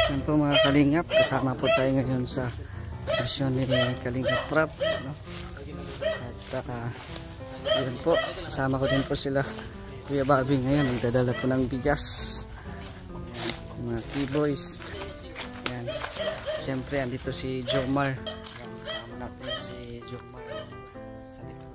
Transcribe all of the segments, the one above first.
Yan po mga Kalingap, kasama po tayo ngayon sa misyon ni Kalingap Prab, no? At yun po, kasama ko din po sila Kuya Bobby ngayon, nagdadala po ng bigas. Yan, mga keyboys. Yan, siyempre andito si Jomar. Yan, kasama natin si Jomar sa likod.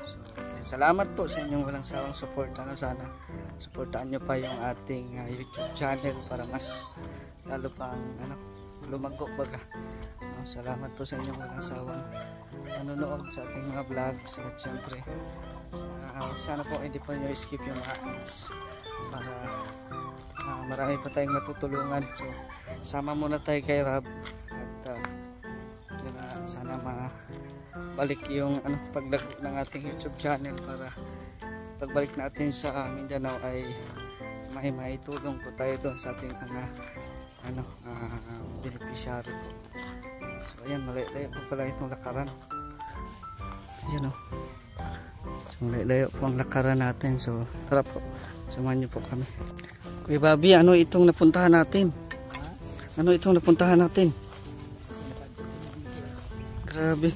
So, yan, salamat po sa inyong walang sawang support. Sana supportaan nyo pa yung ating YouTube channel para mas lalo pang lumago baga. No, salamat po sa inyong walang sawang nanonood sa ating mga vlogs. At syempre sana po hindi po nyo skip yung ads para marami pa tayong matutulungan. So sama muna tayo kay Rob at sana mabalik yung paglago ng ating YouTube channel para pagbalik natin sa Mindanao ay may tulong po tayo doon sa ating mga beneficiary po. So ayan, malayo po pala itong lakaran. Ayan o. So malayo po ang lakaran natin. So tara po, samahan niyo po kami. Kuya Bobby, ano itong napuntahan natin? Ano itong napuntahan natin? Grabe.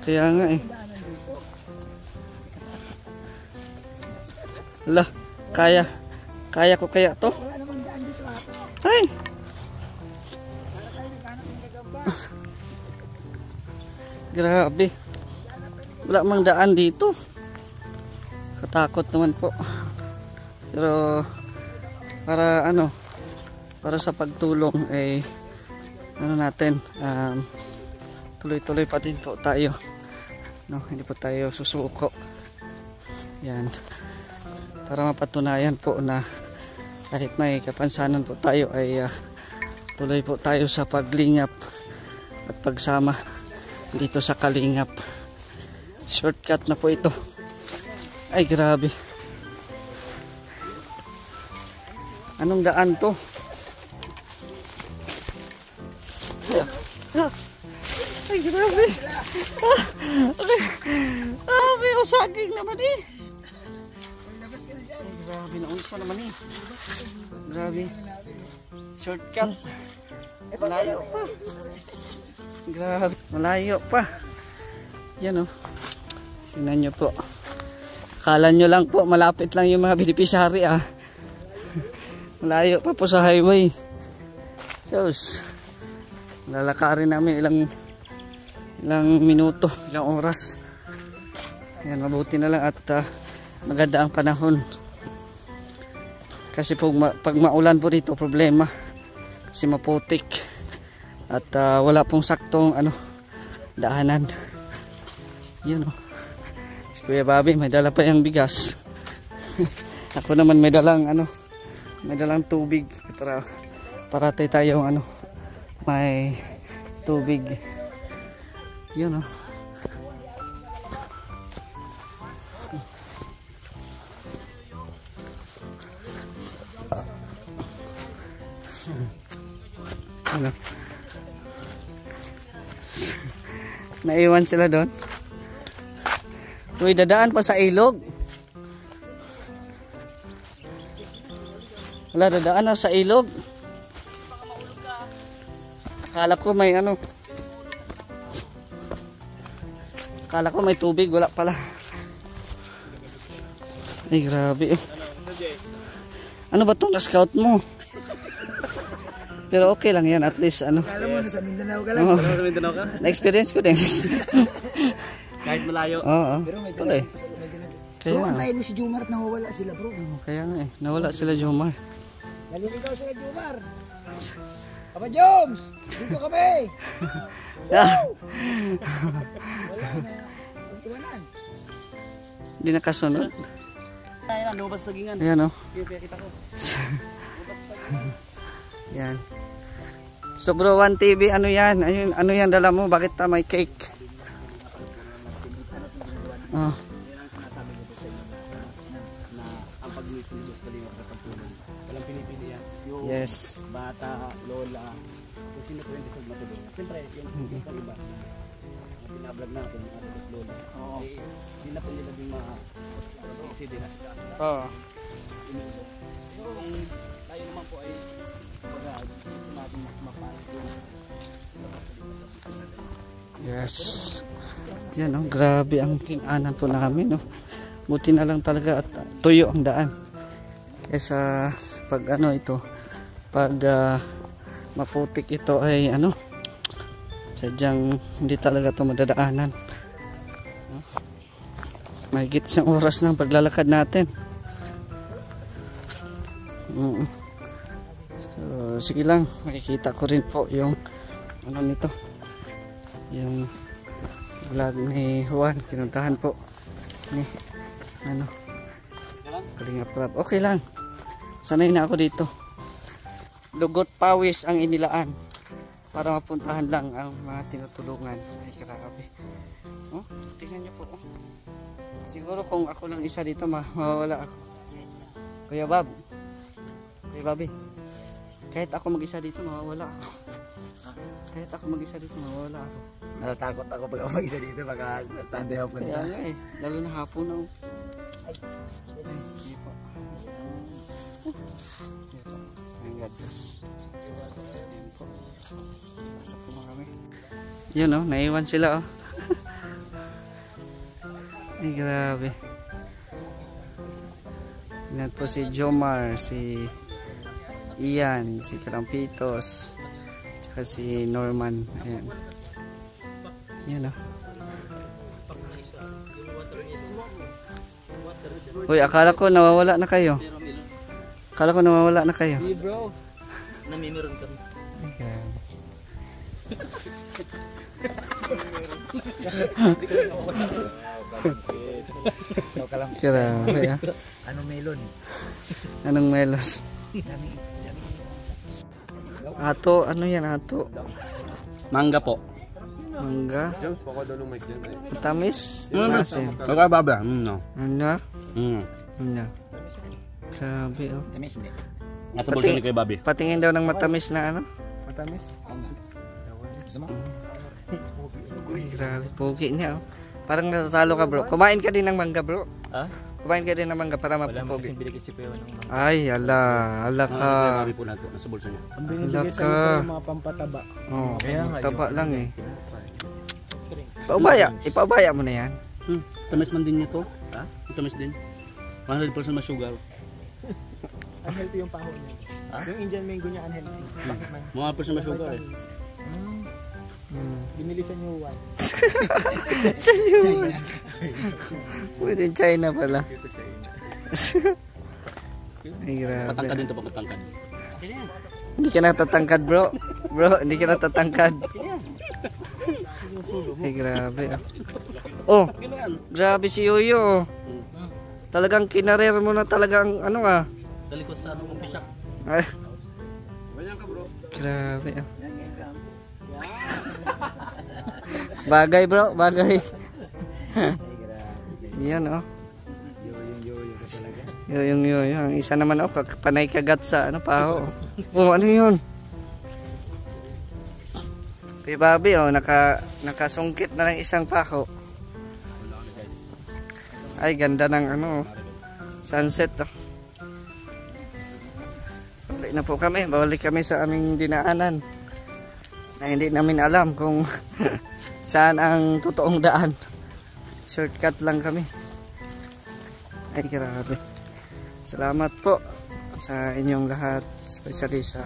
Kaya nga eh. Lah, kaya ko kaya to? Ay! Grabe. Wala mang daan dito. Katakot naman po. Pero para sa pagtulong ay natin, tuloy-tuloy pa din po tayo. No, hindi po tayo susuko. Yan. Para mapatunayan po na kahit may kapansanan po tayo ay tuloy po tayo sa paglingap at pagsama dito sa Kalingap. Shortcut na po ito. Ay grabe. Anong daan to? Ay grabe. May usaging naman eh. Grabe na unsa naman eh. Grabe. Shortcut. Malayo pa. Grabe. Malayo pa. Yan o. Tingnan nyo po. Akala nyo lang po malapit lang yung mga beneficiary ah. Malayo pa po sa highway. Sus. Lalakarin namin ilang minuto, ilang oras. Yan, mabuti na lang at maganda ang panahon. Kasi pag maulan po dito problema kasi maputik at wala pong saktong daanan. Yun o. Si Kuya Bobby may dala pa yung bigas. Ako naman may dalang tubig para paratay tayo may tubig. Yun o. Naiwan sila doon. Uy, dadaan pa sa ilog. Wala, dadaan na sa ilog. Akala ko may akala ko may tubig, wala pala. Ay grabe eh. Ano ba itong na-scout mo? Pero okay lang yan, at least Kala mo nasa Mindanao ka lang. Sa Mindanao ka? Na-experience ko din. Kahit malayo. Oo. Pero may tuloy. Bro, antayin mo si Jomar at nawawala sila bro. Kaya nga eh, nawala sila Jomar. Naliligaw sila Jomar. Papa Joms, dito kami. Ah. Wala na. Pagtuwanan. Hindi nakasunod. Ayan, lumabas sa gingan. Ayan o. Kita ko. Yan. So bro, 1TV, ano yan? Ano yan dala mo? Bakit may cake? Oh. Ang pag-iisip ng Kalingap na pagtulong. Walang pinipili yan. Yung Yes. bata, lola, kung sino po yung deserve matulungan. Siyempre, yung kaliba, binablog natin yung ating lola. Hindi na po nila din ma-isip din. Oo. Yung Yes. Yan oh, grabe ang tinaanan po namin oh. Buti na lang talaga at tuyo ang daan. Kesa pag ano ito, pag maputik ito ay ano, sadyang hindi talaga ito madadaanan. Mahigit isang oras ng paglalakad natin. So, sige lang, makikita ko rin po yung ano nito, yung vlog ni Juan, pinuntahan po ni ano, Kalinga Prab. Okay lang, sanay na ako dito. Lugot pawis ang inilaan para mapuntahan lang ang mga tinutulungan. Ay grabe oh, tingnan nyo po oh. Siguro kung ako lang isa dito mawawala ako. Kuya Bob, Kuya Bobby, kahit ako mag-isa dito mawawala ako. Kahit ako mag-isa dito mawawala ako. Natatakot ako pag ako mag-isa dito pag Sunday ako punta. Kaya nga eh, lalo na hapon na oh. Hindi po. Ang God bless. Yan po. Pasok po na kami. Yun oh, naiwan sila oh. Ay grabe. Yan po si Jomar, si Ian, si Kalampitos, tsaka si Norman. Ayan. Yan o. Uy, akala ko nawawala na kayo. Akala ko nawawala na kayo. Hey bro, namimiron kami. Okay. Grabe ah. Anong melon? Anong melos? Ato, ano yan ato? Mangga po. Mangga? Matamis? Masim? Saka baba. No. Ano? Ano? Sabi oh. Tamis hindi. Nasa bulsa ni Kuya Bobby. Patingin daw ng matamis na ano? Matamis? Gusto mo? Uy, grabe. Pogi niya oh. Parang natatalo ka bro. Kumain ka din ng mangga bro. Ha? Kumain ka din ng mangga para mapupogi. Ay, ala ka. Bobby po nato. Nasa bulsa niya. Ang Ala ka. mga pampataba. Oh, taba lang eh. Ipaubaya mo na yan. Tamis man din nito. Ha? Tamis din. 100% masugar. Unhealthy yung paho niya. Yung Indian mango niya unhealthy. Bakit man? Mga percent masugar eh. Binili sa New One. Sa New One. Pwede China pala. Ay grabe. Patangkad din ito pa patangkad. Hindi ka natatangkad bro. Bro, hindi ka natatangkad. Ay grabe oh. Oh, grabe si Yoyo oh. Talagang kinarer mo na talagang ano ah. Dalikot sa ano pisak. Ay. Grabe oh. Bagay bro, bagay. Yan oh. Yoyo. Ang isa naman oh, panay kagat sa ano paho. Oh, ano yun? Kay Bobby oh, nakasungkit na ng isang paho. Ay ganda ng ano, sunset oh. Balik na po kami, balik kami sa aming dinaanan. Na hindi namin alam kung saan ang totoong daan. Shortcut lang kami. Ay grabe. Salamat po sa inyong lahat, especially sa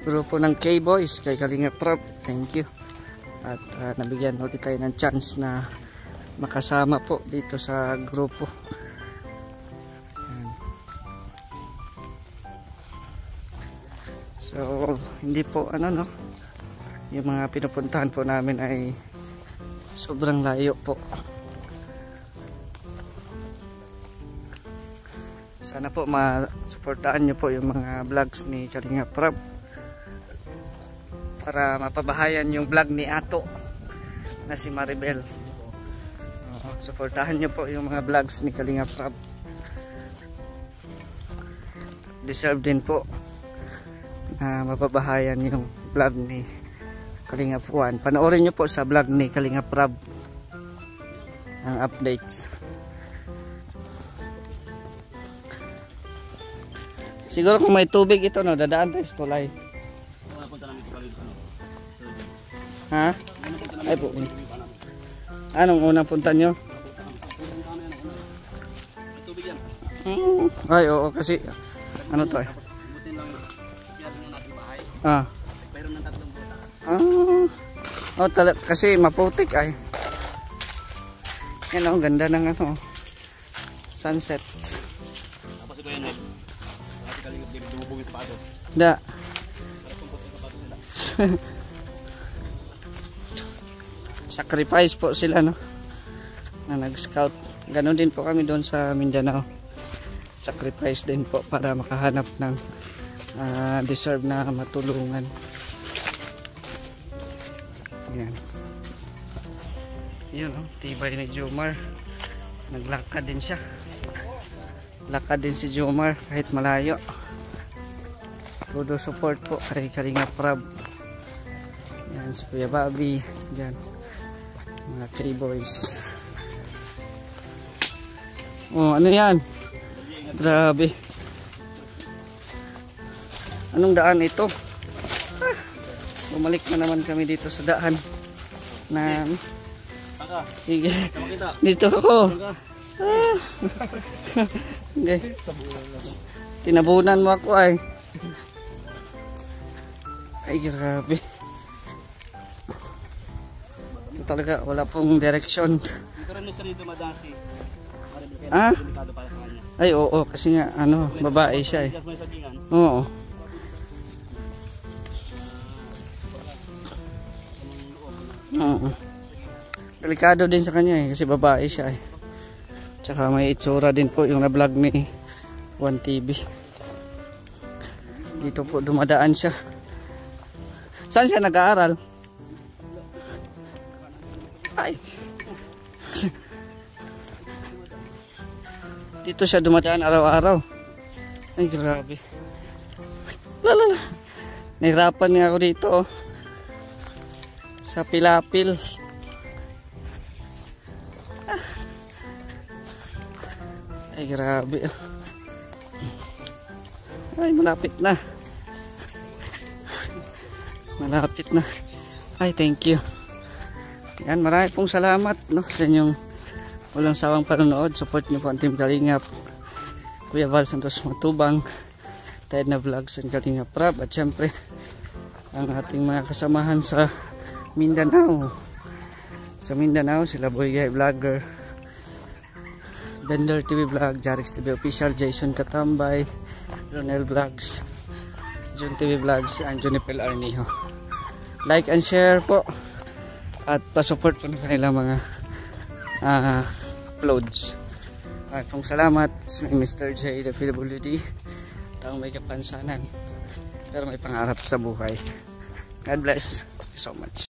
grupo ng K-Boys, kay Kalinga Prab. Thank you. At nabigyan ulit tayo ng chance na makasama po dito sa grupo. Ayan. So hindi po ano no, yung mga pinupuntahan po namin ay sobrang layo po. Sana po masuportahan nyo po yung mga vlogs ni Kalinga Prab para mapabahayan yung vlog ni Ato na si Maribel. Suportahan nyo po yung mga vlogs ni Kalinga Prab. Deserve din po na mapabahayan yung vlog ni Kalinga Juan. Panoorin nyo po sa vlog ni Kalinga Prab ang updates. Siguro kung may tubig ito no, dadaan tayo sa tulay. Ha? Ay po. Anong unang punta nyo? Tubig yan. Ay, oo, kasi ano to eh. Butin lang. Biyari na natin bahay. Ah. Mayroon ng 3 buta. Oh, kasi maputik ay. Yan oh, ganda ng ano. Sunset. Tapos ito yan eh. Kasi kalingap-lingap dumubugit pa ito. Da. Sacrifice po sila no. Na nag-scout. Ganon din po kami doon sa Mindanao. Sacrifice din po para makahanap ng deserve na matulungan. Yan. Yun oh, tibay ni Jomar. Naglakad din siya. Lakad din si Jomar kahit malayo. Todo support po kay Kalinga Prab. Yan si Kuya Bobby. Diyan. Mga K-boys. Oh, ano yan? Grabe. Anong daan ito? Bumalik na naman kami dito sa daan. Na sige. Dito ako. Okay. Tinabunan mo ako ay. Ay grabe. Ito talaga wala pong direksyon. Dito rin siya dito madasi. Ah? Delikado para sa kanya. Ay oo kasi nga ano babae siya eh. Just may sagingan. Oo. Oo. Delikado din sa kanya eh kasi babae siya eh. Tsaka may itsura din po yung na-vlog ni 1TV. Dito po dumadaan siya. Saan siya nag-aaral? Ay. Dito siya dumadaan araw-araw. Ay grabe. Lalala. Nahirapan nga ako dito oh. Sa Pilapil. Ay grabe. Ay malapit na. Malapit na. Ay thank you. Yan marami pong salamat no, sa inyong walang sawang panonood. Support niyo po ang Team Kalingap. Kuya Val Santos Matubang, Ted na Vlogs and Kalingap Prab. At syempre ang ating mga kasamahan sa Mindanao. Sa Mindanao sila Boy Guy Vlogger, Bender TV Vlog, Jarix TV Official, Jason Katambay, Ronel Vlogs, Jun TV Vlogs, and Junipel Arnijo. Like and share po at pa-support po ng kanilang mga uploads. At pong salamat sa Mr. J, the PWD, taong may kapansanan pero may pangarap sa buhay. God bless you so much.